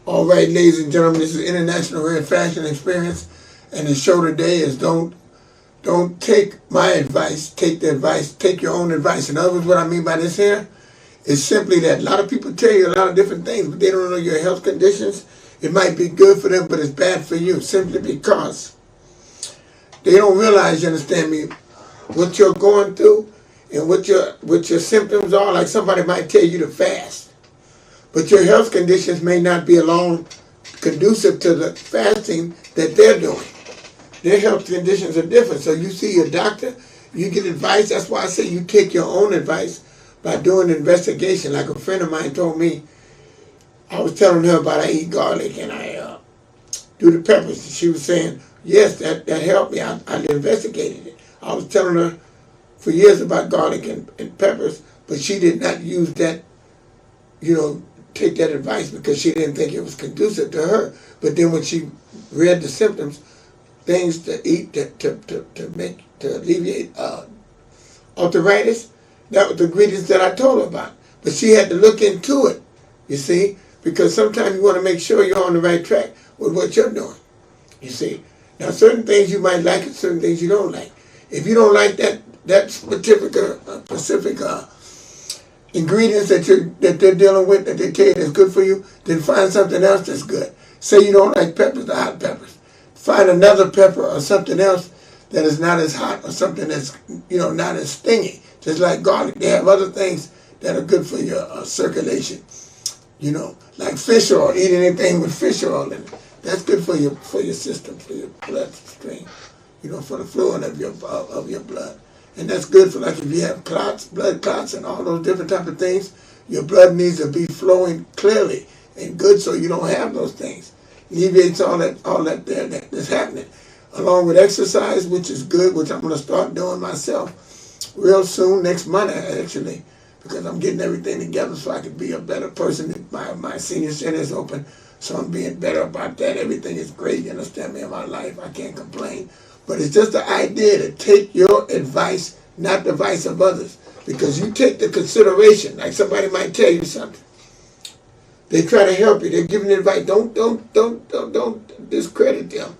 All right, ladies and gentlemen, this is International Red Fashion Experience, and the show today is don't take my advice, take the advice, take your own advice. In other words, what I mean by this here is simply that a lot of people tell you a lot of different things, but they don't know your health conditions. It might be good for them, but it's bad for you, simply because they don't realize, you understand me, what you're going through and what your symptoms are. Like somebody might tell you to fast, but your health conditions may not be along conducive to the fasting that they're doing. Their health conditions are different. So you see your doctor, you get advice. That's why I say you take your own advice by doing an investigation. Like a friend of mine told me, I was telling her about I eat garlic and I do the peppers. She was saying, yes, that helped me. I investigated it. I was telling her for years about garlic and peppers, but she did not use that, take that advice because she didn't think it was conducive to her. But then when she read the symptoms, things to eat to alleviate arthritis, that was the ingredients that I told her about. But she had to look into it, you see, because sometimes you want to make sure you're on the right track with what you're doing, you see. Now, certain things you might like and certain things you don't like. If you don't like that specific ingredients that they're dealing with, that they tell you that's good for you, then find something else that's good. Say you don't like peppers, the hot peppers. Find another pepper or something else that is not as hot or something that's, not as stingy. Just like garlic, they have other things that are good for your circulation. Like fish oil, eat anything with fish oil in it. That's good for your system, for your bloodstream, for the fluid of your blood. And that's good for, like, if you have clots, blood clots, and all those different type of things, your blood needs to be flowing clearly and good so you don't have those things. Alleviates all that that's happening. Along with exercise, which is good, which I'm going to start doing myself real soon, next month actually, because I'm getting everything together so I can be a better person. My senior center is open, so I'm being better about that. Everything is great, you understand me, in my life. I can't complain. But it's just the idea to take your advice, not the advice of others. Because you take the consideration, like somebody might tell you something. They try to help you. They're giving you advice. Don't discredit them.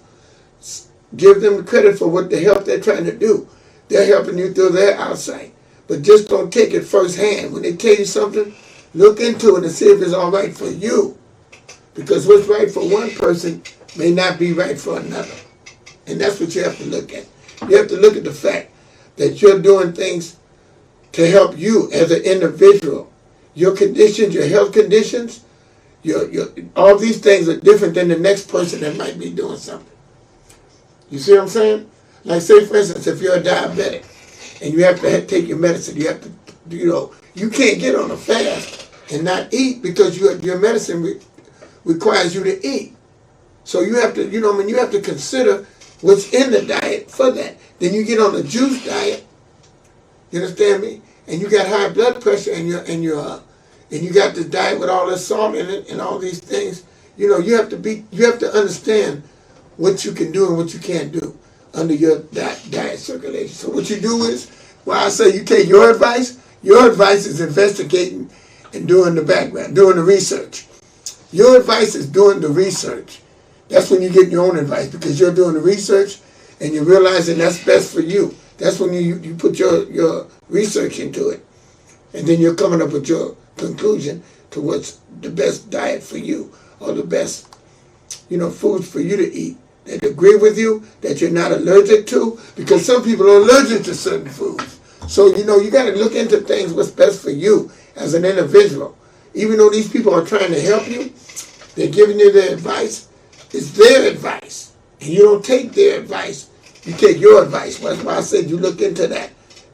Give them credit for what the help they're trying to do. They're helping you through their outside. But just don't take it firsthand. When they tell you something, look into it and see if it's all right for you. Because what's right for one person may not be right for another. And that's what you have to look at. You have to look at the fact that you're doing things to help you as an individual. Your conditions, your health conditions, all these things are different than the next person that might be doing something. You see what I'm saying? Like, say, for instance, if you're a diabetic and you have to take your medicine, you have to, you can't get on a fast and not eat because your medicine requires you to eat. So you have to, you have to consider what's in the diet for that. Then you get on the juice diet, you understand me? And you got high blood pressure and you got this diet with all this salt in it and all these things. You have to understand what you can do and what you can't do under your diet circulation. So what you do is, I say you take your advice is investigating and doing the background, doing the research. Your advice is doing the research. That's when you get your own advice, because you're doing the research and you're realizing that's best for you. That's when you put your research into it. And then you're coming up with your conclusion to what's the best diet for you or the best, foods for you to eat that agree with you, that you're not allergic to, because some people are allergic to certain foods. So, you got to look into things, what's best for you as an individual. Even though these people are trying to help you, they're giving you their advice. It's their advice, and you don't take their advice. You take your advice. That's why I said you look into that,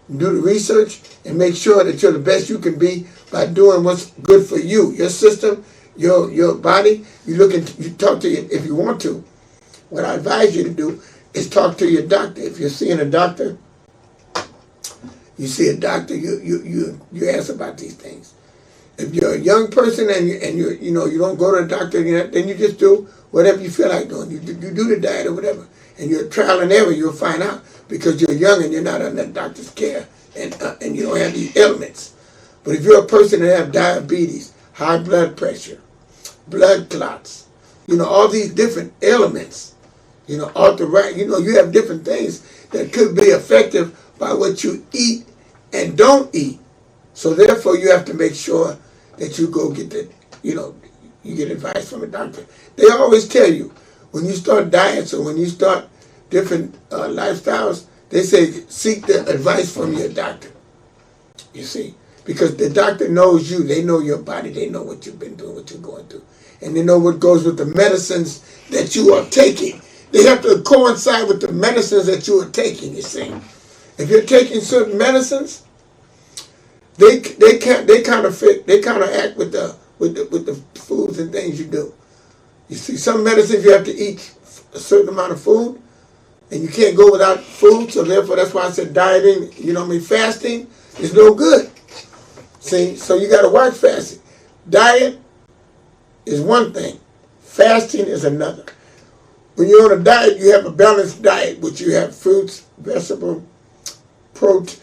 do the research, and make sure that you're the best you can be by doing what's good for you, your system, your body. You talk to you if you want to. What I advise you to do is talk to your doctor. If you're seeing a doctor, you see a doctor. You ask about these things. If you're a young person and you don't go to the doctor, then you just do whatever you feel like doing. You do the diet or whatever. And you're trial and error, you'll find out, because you're young and you're not under the doctor's care and you don't have these ailments. But if you're a person that have diabetes, high blood pressure, blood clots, all these different elements, arthritis, you have different things that could be effective by what you eat and don't eat. So therefore you have to make sure that you go get you get advice from a doctor. They always tell you when you start diets or when you start different lifestyles, they say seek the advice from your doctor. You see, because the doctor knows you, they know your body, they know what you've been doing, what you're going through, and they know what goes with the medicines that you are taking. They have to coincide with the medicines that you are taking. You see, if you're taking certain medicines, they kind of act with the foods and things you do. You see, some medicines you have to eat a certain amount of food, and you can't go without food. So therefore, that's why I said dieting. Fasting is no good. See, so you got to watch fasting. Diet is one thing. Fasting is another. When you're on a diet, you have a balanced diet, which you have fruits, vegetables, protein.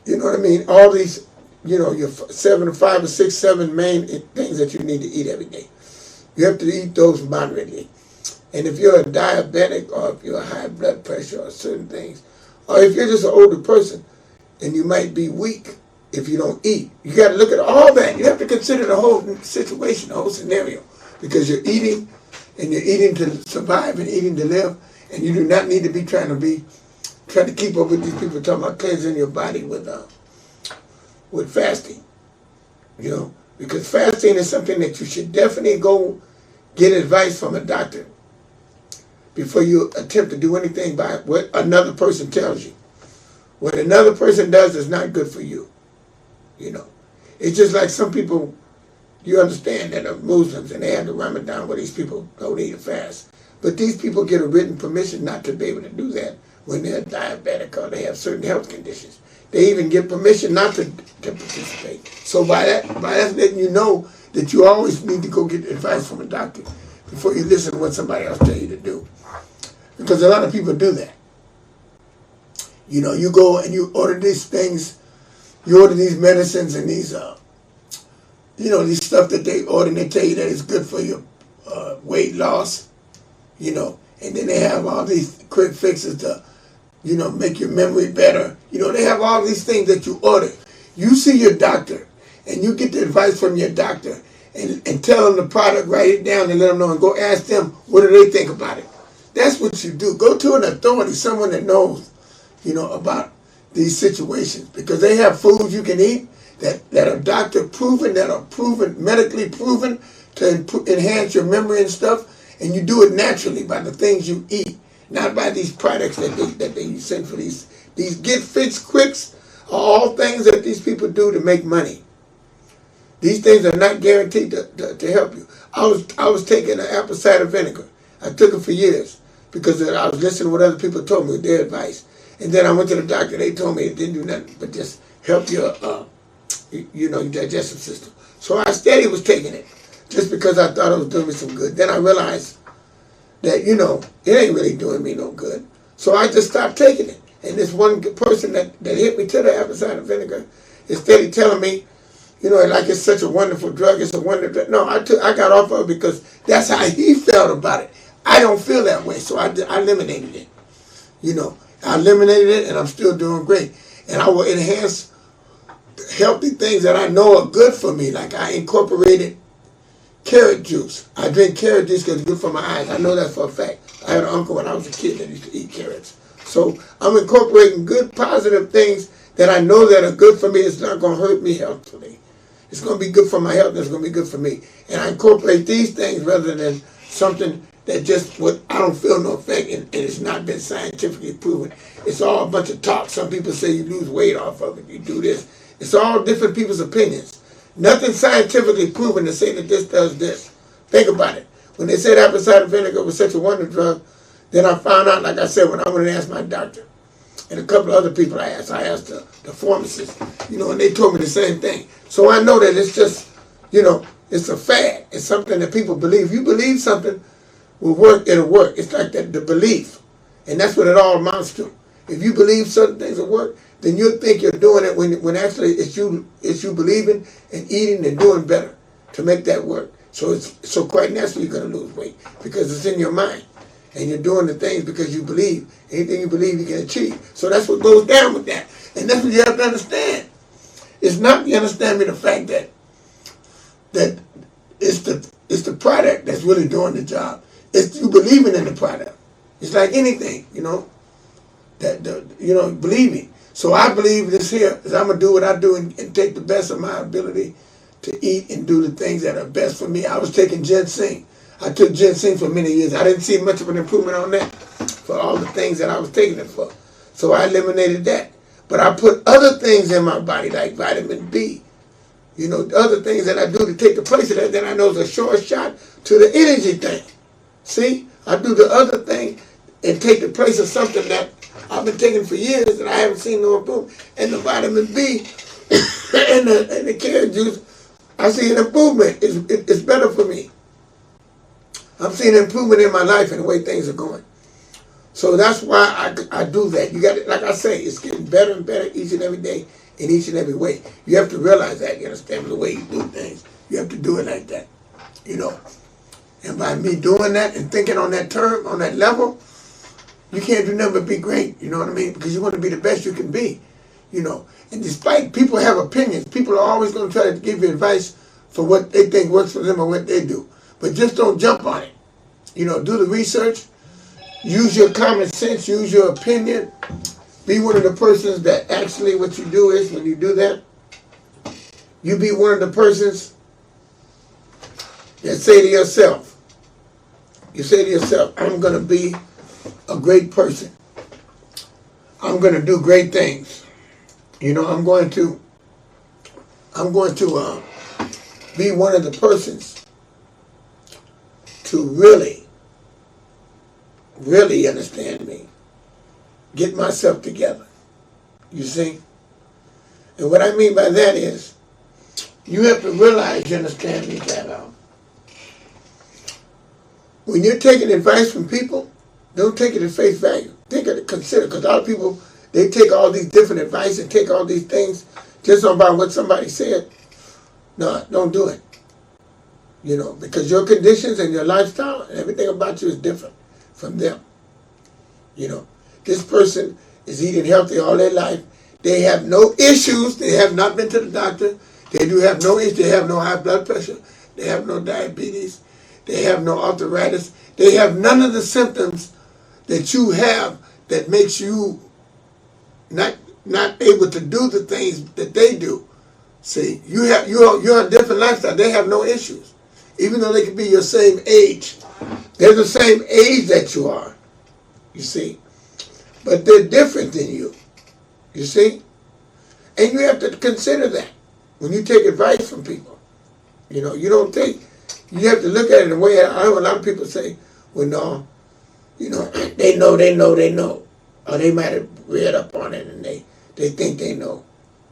You know what I mean? All these, your 5 or 6, 7 main things that you need to eat every day. You have to eat those moderately. And if you're a diabetic or if you're high blood pressure or certain things, or if you're just an older person and you might be weak if you don't eat, you got to look at all that. You have to consider the whole situation, the whole scenario, because you're eating and you're eating to survive and eating to live, and you do not need to be trying to keep up with these people talking about cleansing your body with fasting. Because fasting is something that you should definitely go get advice from a doctor before you attempt to do anything by what another person tells you. What another person does is not good for you. It's just like some people, you understand, that are Muslims and they have the Ramadan where these people don't eat or fast. But these people get a written permission not to be able to do that when they're diabetic or they have certain health conditions. They even get permission not to participate. So by that letting you know that you always need to go get advice from a doctor before you listen to what somebody else tell you to do. Because a lot of people do that. You go and you order these things, you order these medicines and these, these stuff that they order and they tell you that it's good for your weight loss, and then they have all these quick fixes to, make your memory better. They have all these things that you order. You see your doctor and you get the advice from your doctor and tell them the product, write it down and let them know and go ask them what do they think about it. That's what you do. Go to an authority, someone that knows, about these situations, because they have foods you can eat that are doctor proven, that are medically proven to enhance your memory and stuff, and you do it naturally by the things you eat, not by these products that they send for these get fix quicks are all things that these people do to make money. These things are not guaranteed to help you. I was taking an apple cider vinegar. I took it for years because I was listening to what other people told me with their advice. And then I went to the doctor. They told me it didn't do nothing but just help your your digestive system. So I steady was taking it just because I thought it was doing me some good. Then I realized that, it ain't really doing me no good. So I just stopped taking it. And this one person that hit me to the apple cider vinegar is steady telling me, like it's such a wonderful drug, it's a wonder drug. No, I got off of it because that's how he felt about it. I don't feel that way, so I eliminated it. I eliminated it, and I'm still doing great. And I will enhance healthy things that I know are good for me. Like I incorporated carrot juice. I drink carrot juice because it's good for my eyes. I know that for a fact. I had an uncle when I was a kid that used to eat carrots. So I'm incorporating good, positive things that I know that are good for me. It's not going to hurt me healthfully. It's going to be good for my health. It's going to be good for me. And I incorporate these things rather than something that just I don't feel no effect, and it's not been scientifically proven. It's all a bunch of talk. Some people say you lose weight off of it. You do this. It's all different people's opinions. Nothing scientifically proven to say that this does this. Think about it. When they said apple cider vinegar was such a wonder drug, then I found out, like I said, when I went and asked my doctor, and a couple of other people I asked the pharmacist, and they told me the same thing. So I know that it's just, it's a fad. It's something that people believe. If you believe something will work, it'll work. It's like that, the belief. And that's what it all amounts to. If you believe certain things will work, then you'll think you're doing it when actually it's you believing and eating and doing better to make that work. So quite naturally you're going to lose weight because it's in your mind. And you're doing the things because you believe. Anything you believe you can achieve. So that's what goes down with that. And that's what you have to understand. It's not you understand the fact that it's the product that's really doing the job. It's you believing in the product. It's like anything, believing. So I believe this here is I'm gonna do what I do and take the best of my ability to eat and do the things that are best for me. I was taking ginseng. I took ginseng for many years. I didn't see much of an improvement on that for all the things that I was taking it for. So I eliminated that. But I put other things in my body like vitamin B. Other things that I do to take the place of that I know is a short shot to the energy thing. See? I do the other thing and take the place of something that I've been taking for years and I haven't seen no improvement. And the vitamin B and the carrot juice, I see an improvement. It's better for me. I'm seeing improvement in my life and the way things are going. So that's why I do that. You got to, like I say, it's getting better and better each and every day in each and every way. You have to realize that. You understand the way you do things. You have to do it like that. And by me doing that and thinking on that term, on that level, you can't do nothing but be great. You know what I mean? Because you want to be the best you can be. And despite people have opinions, people are always going to try to give you advice for what they think works for them or what they do. But just don't jump on it. Do the research. Use your common sense. Use your opinion. Be one of the persons that actually what you do is when you do that, you be one of the persons that say to yourself, I'm going to be a great person. I'm going to do great things. I'm going to be one of the persons to really understand me. Get myself together. You see? And what I mean by that is, you have to realize, you understand me, that when you're taking advice from people, don't take it at face value. Take it, consider, because a lot of people, they take all these different advice and take all these things just about what somebody said. No, don't do it. Because your conditions and your lifestyle and everything about you is different from them. This person is eating healthy all their life. They have no issues. They have not been to the doctor. They do have no issues. They have no high blood pressure. They have no diabetes. They have no arthritis. They have none of the symptoms that you have that makes you not able to do the things that they do. See, you're a different lifestyle. They have no issues. Even though they could be your same age. They're the same age that you are. You see? But they're different than you. You see? And you have to consider that when you take advice from people. You have to look at it in a way. I know a lot of people say, well, no, they know. Or they might have read up on it and they think they know.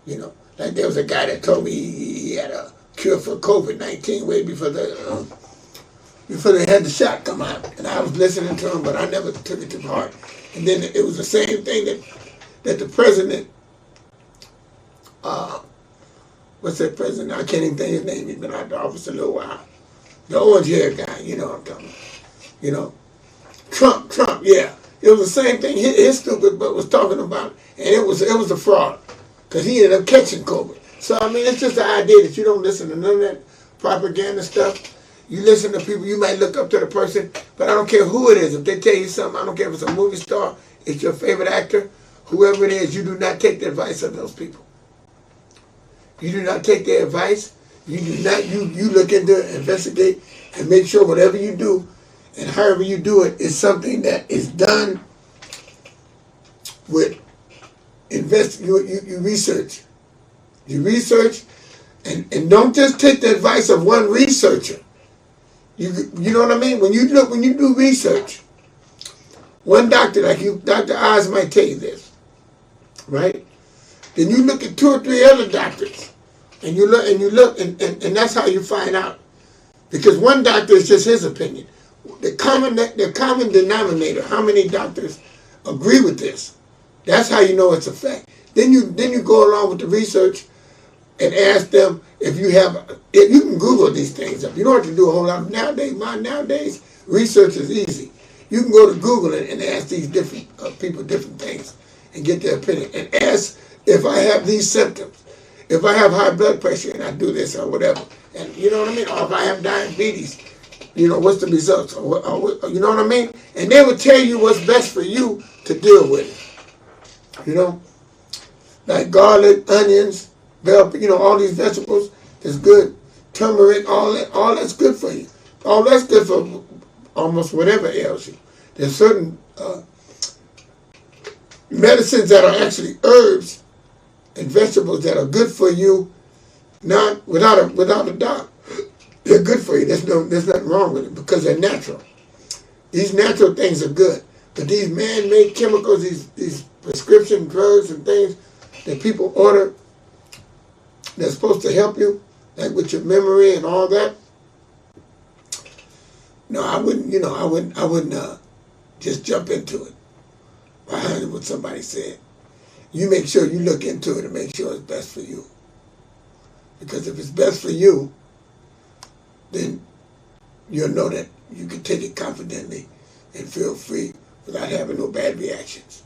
Like there was a guy that told me he had a cure for COVID-19 way before they had the shot come out. And I was listening to him, but I never took it to heart. And then it was the same thing that the president, what's that president? I can't even think his name. He's been out of the office a little while. The orange hair guy, what I'm talking about. Trump, yeah. It was the same thing his stupid butt was talking about. And it was a fraud. Because he ended up catching COVID. So, it's just the idea that you don't listen to none of that propaganda stuff. You listen to people, you might look up to the person, but I don't care who it is. If they tell you something, I don't care if it's a movie star, it's your favorite actor, whoever it is, you do not take the advice of those people. You do not take their advice. You do not, you look into it, investigate, and make sure whatever you do, and however you do it, is something that is done with you research. You research, and don't just take the advice of one researcher. You know what I mean? When you do research, one doctor, like Dr. Oz might tell you this, right? Then you look at 2 or 3 other doctors, and you look, and that's how you find out. Because one doctor is just his opinion. The common denominator, how many doctors agree with this? That's how you know it's a fact. Then you go along with the research, and ask them if you have, if you can Google these things up. You don't have to do a whole lot. Nowadays, research is easy. You can go to Google and ask these different people different things and get their opinion. And ask if I have these symptoms. If I have high blood pressure and I do this or whatever. And you know what I mean? Or if I have diabetes, what's the results? You know what I mean? And they will tell you what's best for you to deal with it. Like garlic, onions, bell, all these vegetables is good. Turmeric, all that's good for you. All that's good for almost whatever ails you. There's certain medicines that are actually herbs and vegetables that are good for you, not without a doubt. They're good for you. There's nothing wrong with it because they're natural. These natural things are good. But these man-made chemicals, these prescription drugs and things that people order that's supposed to help you, like with your memory and all that. No, I wouldn't just jump into it behind what somebody said. You make sure you look into it and make sure it's best for you. Because if it's best for you, then you'll know that you can take it confidently and feel free without having no bad reactions.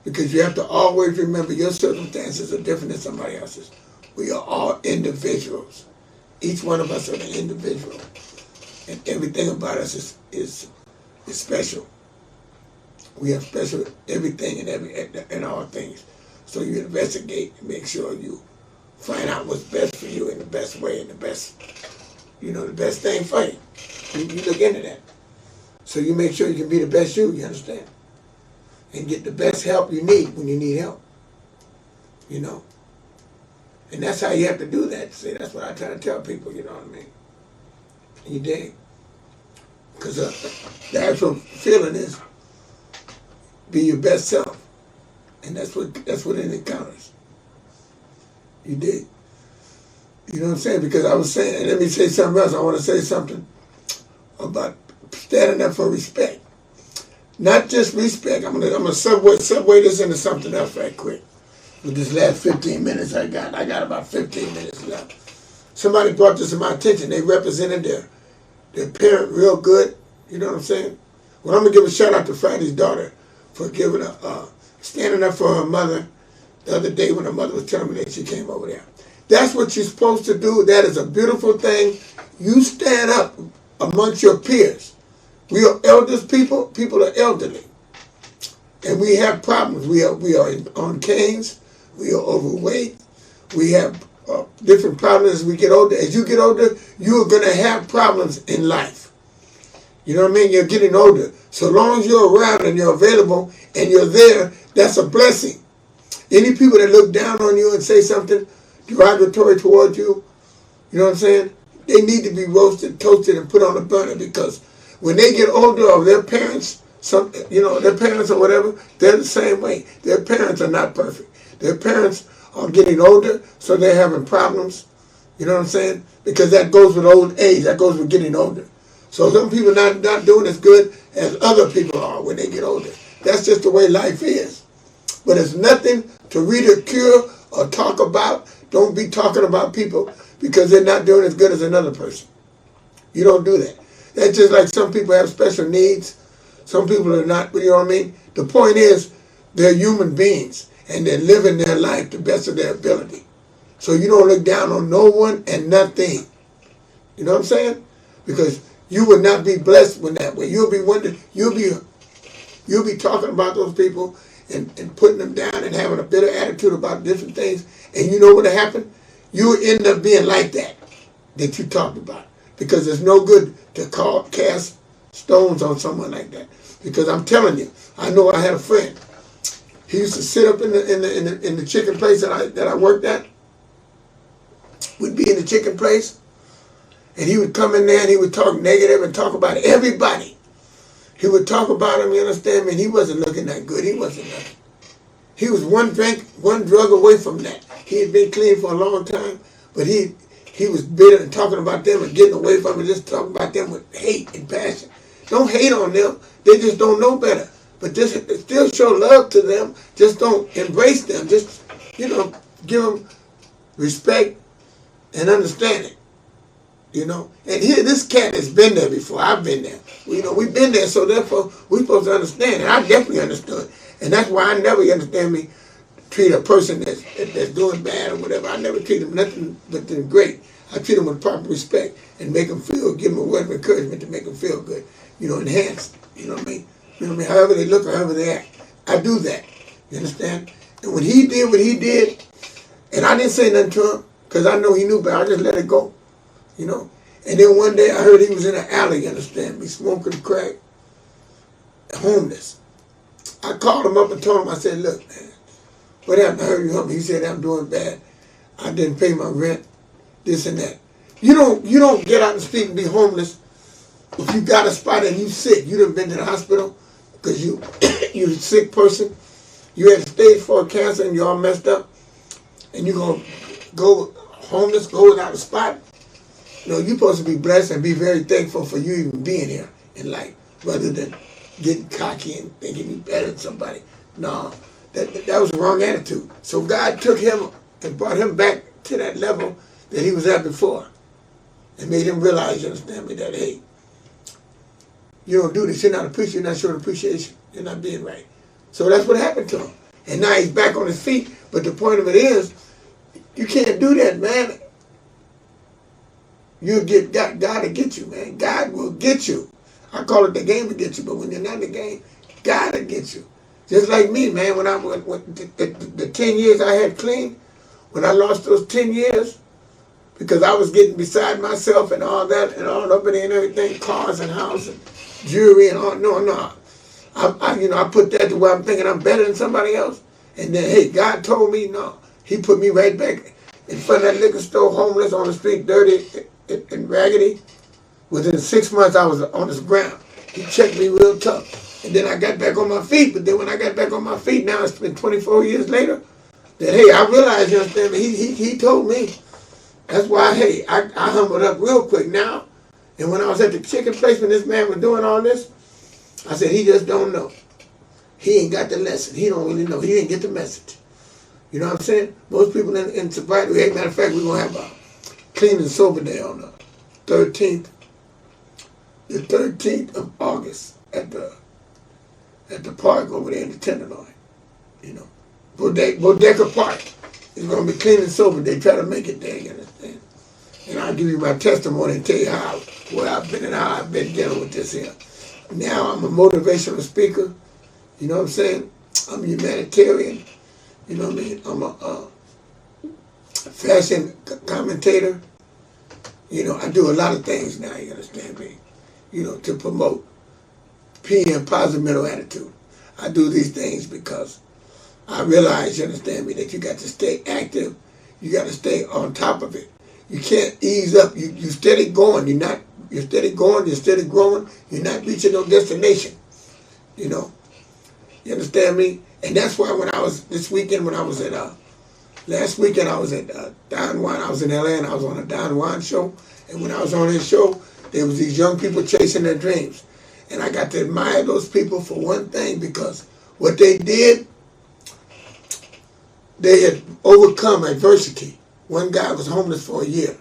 Because you have to always remember your circumstances are different than somebody else's. We are all individuals. Each one of us are an individual. And everything about us is special. We have special everything and all things. So you investigate and make sure you find out what's best for you in the best way and the best thing for you. You look into that. So you make sure you can be the best you understand? And get the best help you need when you need help. And that's how you have to do that. See, that's what I try to tell people, you know what I mean? You dig? Because the actual feeling is be your best self. And that's what it encounters. You dig? You know what I'm saying? Because I was saying, and let me say something else. I want to say something about standing up for respect. Not just respect. I'm gonna subway this into something else right quick. With this last 15 minutes I got about 15 minutes left. Somebody brought this to my attention. They represented their parent real good. You know what I'm saying? Well, I'm gonna give a shout out to Friday's daughter for giving standing up for her mother the other day when her mother was telling me that she came over there. That's what you're supposed to do. That is a beautiful thing. You stand up amongst your peers. We are elders people. People are elderly. And we have problems. We are on canes. We are overweight. We have different problems as we get older. As you get older, you are going to have problems in life. You know what I mean? You're getting older. So long as you're around and you're available and you're there, that's a blessing. Any people that look down on you and say something derogatory towards you, you know what I'm saying? They need to be roasted, toasted, and put on the burner because when they get older or their parents, their parents or whatever, they're the same way. Their parents are not perfect. Their parents are getting older, so they're having problems. You know what I'm saying? Because that goes with old age. That goes with getting older. So some people not doing as good as other people are when they get older. That's just the way life is. But it's nothing to ridicule or talk about. Don't be talking about people because they're not doing as good as another person. You don't do that. That's just like some people have special needs. Some people are not, you know what I mean? The point is, they're human beings, and they're living their life to the best of their ability. So you don't look down on no one and nothing. You know what I'm saying? Because you would not be blessed with that way. You'll be wondering, you'll be talking about those people and putting them down and having a bitter attitude about different things. And you know what will happen? You'll end up being like that you talked about. Because it's no good to cast stones on someone like that. Because I'm telling you, I know I had a friend. He used to sit up in the chicken place that I worked at. We'd be in the chicken place, and he would come in there and he would talk negative and talk about everybody. He would talk about him, you understand me? And he wasn't looking that good. He wasn't nothing. He was one drug away from that. He had been clean for a long time, but he was bitter and talking about them and getting away from it, just talking about them with hate and passion. Don't hate on them. They just don't know better. But just still show love to them. Just don't embrace them. Just, give them respect and understanding. You know, and here this cat has been there before. I've been there. You know, we've been there, so therefore we're supposed to understand. And I definitely understood. And that's why I never understand me treat a person that's doing bad or whatever. I never treat them nothing but them great. I treat them with proper respect and make them feel, give them a word of encouragement to make them feel good. You know, enhance. You know what I mean? You know what I mean? However they look or however they act. I do that. You understand? And when he did what he did, and I didn't say nothing to him because I know he knew, but I just let it go. You know, and then one day I heard he was in an alley, you understand me, smoking crack, homeless. I called him up and told him, I said, look, man, what happened? I heard you help me. He said, I'm doing bad. I didn't pay my rent, this and that. You don't get out in the street and be homeless if you got a spot and you sick. You done been to the hospital because you're a sick person. You had stage 4 cancer and you're all messed up, and you're going to go homeless, go without a spot. No, you're supposed to be blessed and be very thankful for you even being here in life, rather than getting cocky and thinking you're better than somebody. No, that was the wrong attitude. So God took him and brought him back to that level that he was at before, and made him realize, you understand me, that hey, you don't do this. You're not appreciating. You're not showing appreciation. You're not being right. So that's what happened to him, and now he's back on his feet. But the point of it is, you can't do that, man. You'll get God to get you, man. God will get you. I call it the game to get you, but when you're not in the game, God will get you. Just like me, man. When the 10 years I had clean, when I lost those 10 years, because I was getting beside myself and all that, and all up in there and everything, cars and house and jewelry and all. No. I put that to where I'm thinking I'm better than somebody else. And then, hey, God told me no. He put me right back in front of that liquor store, homeless, on the street, dirty and raggedy. Within 6 months, I was on this ground. He checked me real tough. And then I got back on my feet. But then when I got back on my feet, now it's been 24 years later, that, hey, I realized, you understand me, he told me. That's why, hey, I humbled up real quick now. And when I was at the chicken place when this man was doing all this, I said, he just don't know. He ain't got the lesson. He don't really know. He didn't get the message. You know what I'm saying? Most people in sobriety, as a matter of fact, we're going to have a clean and sober day on the 13th of August at the park over there in the Tenderloin. You know, Bodega Park. It's going to be clean and sober. They try to make it there, you understand? And I'll give you my testimony and tell you where I've been and how I've been dealing with this here. Now I'm a motivational speaker. You know what I'm saying? I'm a humanitarian. You know what I mean? I'm a fashion commentator. You know, I do a lot of things now, you understand me? You know, to promote PM, positive mental attitude. I do these things because I realize, you understand me, that you got to stay active. You got to stay on top of it. You can't ease up. You steady going. You're steady going. You're steady growing. You're not reaching no destination. You know. You understand me? And that's why when I was, last weekend I was at Don Juan. I was in LA and I was on a Don Juan show. And when I was on his show, there was these young people chasing their dreams. And I got to admire those people for one thing, because what they did, they had overcome adversity. One guy was homeless for a year.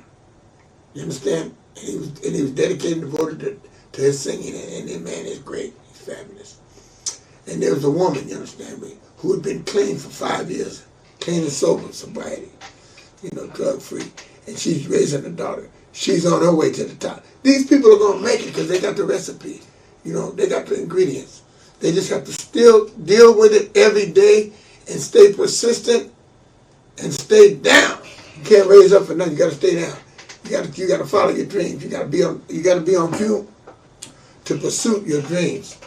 You understand? And he was dedicated and devoted to his singing. And that man is great. He's fabulous. And there was a woman, you understand me, who had been clean for 5 years, clean and sober, sobriety, you know, drug-free. And she's raising a daughter. She's on her way to the top. These people are going to make it because they got the recipe. You know, they got the ingredients. They just have to still deal with it every day and stay persistent and stay down. You can't raise up for nothing. You got to stay down. You got to follow your dreams. You got to be on cue to pursue your dreams.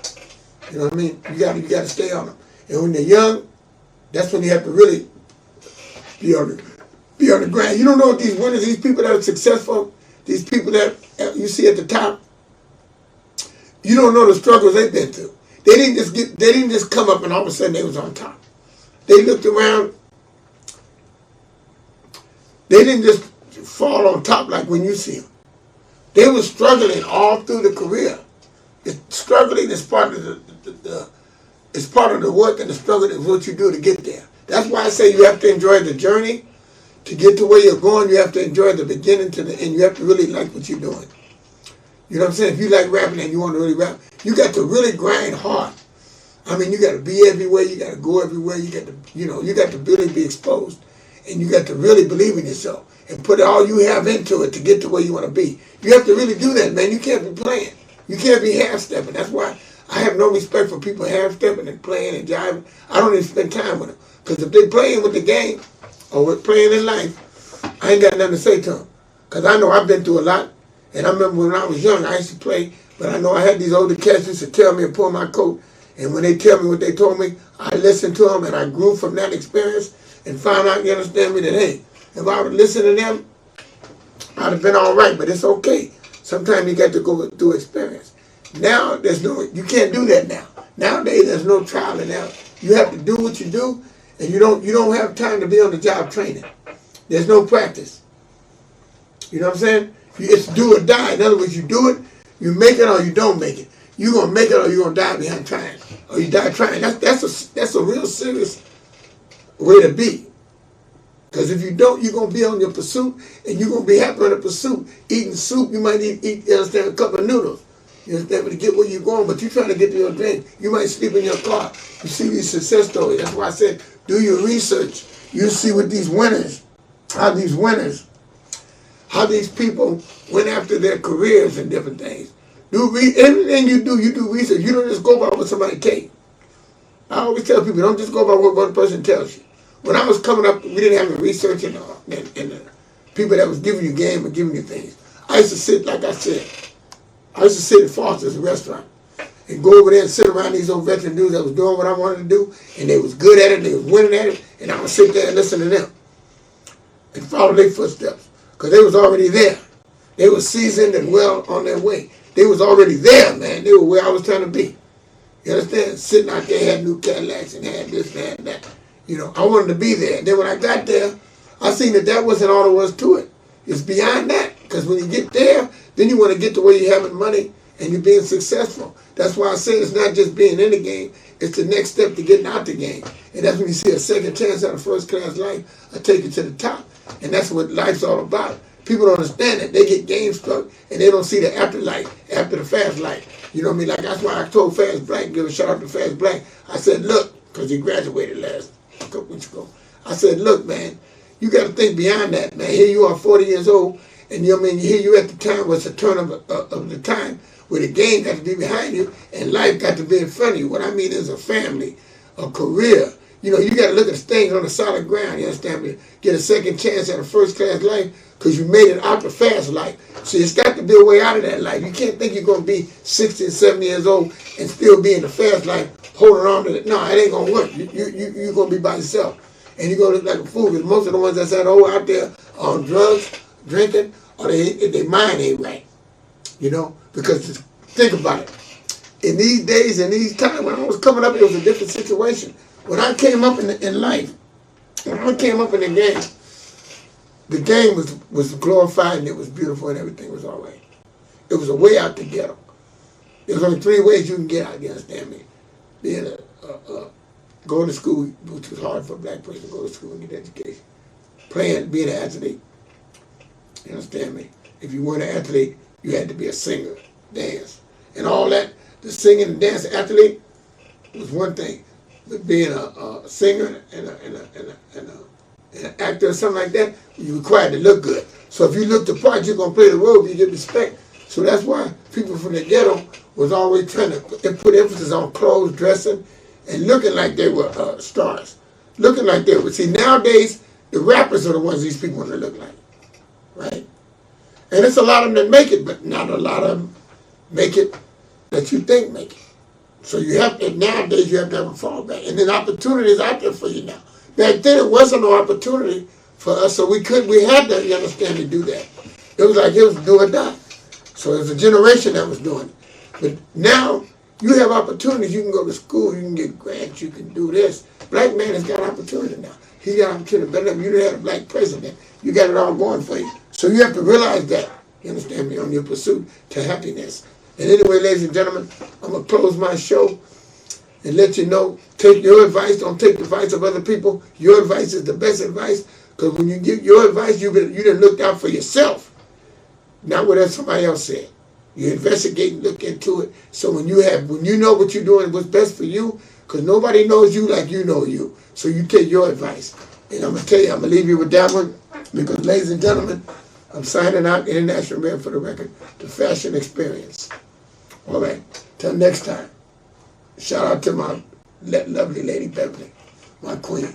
You know what I mean? You got to stay on them. And when they're young, that's when you have to really be on the grind. You don't know what these winners, these people that are successful, these people that you see at the top, you don't know the struggles they've been through. They didn't just come up and all of a sudden they was on top. They looked around. They didn't just fall on top like when you see them. They were struggling all through the career. Struggling is part of the work, and the struggle is what you do to get there. That's why I say you have to enjoy the journey. To get to where you're going, you have to enjoy the beginning to the end. You have to really like what you're doing. You know what I'm saying? If you like rapping and you want to really rap, you got to really grind hard. I mean, you got to be everywhere. You got to go everywhere. You got to, you got to really be exposed. And you got to really believe in yourself and put all you have into it to get to where you want to be. You have to really do that, man. You can't be playing. You can't be half-stepping. That's why I have no respect for people half-stepping and playing and jiving. I don't even spend time with them. Because if they're playing with the game or with playing in life, I ain't got nothing to say to them. Because I know I've been through a lot. And I remember when I was young, I used to play. But I know I had these older cats used to tell me and pull my coat. And when they tell me what they told me, I listened to them and I grew from that experience and found out, you understand me, that, hey, if I would listen to them, I'd have been all right. But it's okay. Sometimes you got to go through experience. Now, you can't do that now. Nowadays, there's no trial and error. You have to do what you do, and you don't have time to be on the job training. There's no practice. You know what I'm saying? It's do or die. In other words, you do it, you make it or you don't make it. You're going to make it or you're going to die behind trying. Or you die trying. That's a real serious way to be. Because if you don't, you're going to be on your pursuit, and you're going to be happy on the pursuit. Eating soup, you might eat you understand, a cup of noodles. You understand, to get where you're going, but you're trying to get to your dream. You might sleep in your car. You see these success stories. That's why I said, do your research. You see what these winners, how these people went after their careers and different things. Everything you do research. You don't just go by what somebody tell you. I always tell people, don't just go by what one person tells you. When I was coming up, we didn't have any research and people that was giving you game and giving you things. I used to sit, like I said, I used to sit at Foster's restaurant and go over there and sit around these old veteran dudes that was doing what I wanted to do, and they was good at it, they was winning at it, and I would sit there and listen to them and follow their footsteps because they was already there. They were seasoned and well on their way. They was already there, man. They were where I was trying to be. You understand? Sitting out there, had new Cadillacs and had this and had that. You know, I wanted to be there. And then when I got there, I seen that wasn't all there was to it. It's beyond that. Because when you get there, then you want to get to where you're having money and you're being successful. That's why I say it's not just being in the game. It's the next step to getting out the game. And that's when you see a second chance at a first class life, I take you to the top. And that's what life's all about. People don't understand it. They get game struck and they don't see the afterlife, after the fast life. You know what I mean? Like, that's why I told Fast Black, give a shout out to Fast Black. I said, look, because he graduated a couple weeks ago. I said, look, man, you got to think beyond that, man. Here you are, 40 years old, and you know what I mean? Here you at the time was the turn of the time where the game got to be behind you and life got to be in front of you. What I mean is a family, a career. You know, you got to look at things on a solid ground, you understand me? Get a second chance at a first class life because you made it out the fast life. So it's got to be a way out of that life. You can't think you're going to be 60 and 70 years old and still be in the fast life holding on to it. No, it ain't going to work. You're going to be by yourself. And you're going to look like a fool because most of the ones that's out there are on drugs, drinking, or their mind ain't right. You know? Because think about it. In these days, in these times, when I was coming up, it was a different situation. When I came up in life, when I came up in the game was glorified and it was beautiful and everything was all right. It was a way out the ghetto. There's only 3 ways you can get out, you understand me? Being going to school, which was hard for a black person to go to school and get education. Being an athlete. You understand me? If you weren't an athlete, you had to be a singer, dance. And all that, the singing and dance athlete was one thing. But being a singer and an actor or something like that, you're required to look good. So if you look the part, you're going to play the role, you get respect. So that's why people from the ghetto was always trying to put emphasis on clothes, dressing, and looking like they were stars. Looking like they were. See, nowadays, the rappers are the ones these people want to look like. Right? And it's a lot of them that make it, but not a lot of them make it that you think make it. So you have to, nowadays you have to have a fallback. And then opportunities out there for you now. Back then it wasn't no opportunity for us, so we had to, you understand, to do that. It was like it was do or die. So it was a generation that was doing it. But now you have opportunities. You can go to school, you can get grants, you can do this. Black man has got opportunity now. He's got opportunity. Better than you didn't have a black president. You got it all going for you. So you have to realize that, you understand me, on your pursuit to happiness. And anyway, ladies and gentlemen, I'm going to close my show. and let you know, take your advice, don't take the advice of other people. Your advice is the best advice, because when you give your advice, you done looked out for yourself, not what somebody else said. You investigate and look into it. So when you know what you're doing, what's best for you, because nobody knows you like you know you. So you take your advice. And I'm going to tell you, I'm going to leave you with that one, because, ladies and gentlemen, I'm signing out, International Man for the Record, the Fashion Experience. All right. Till next time. Shout out to my lovely Lady Beverly, my queen.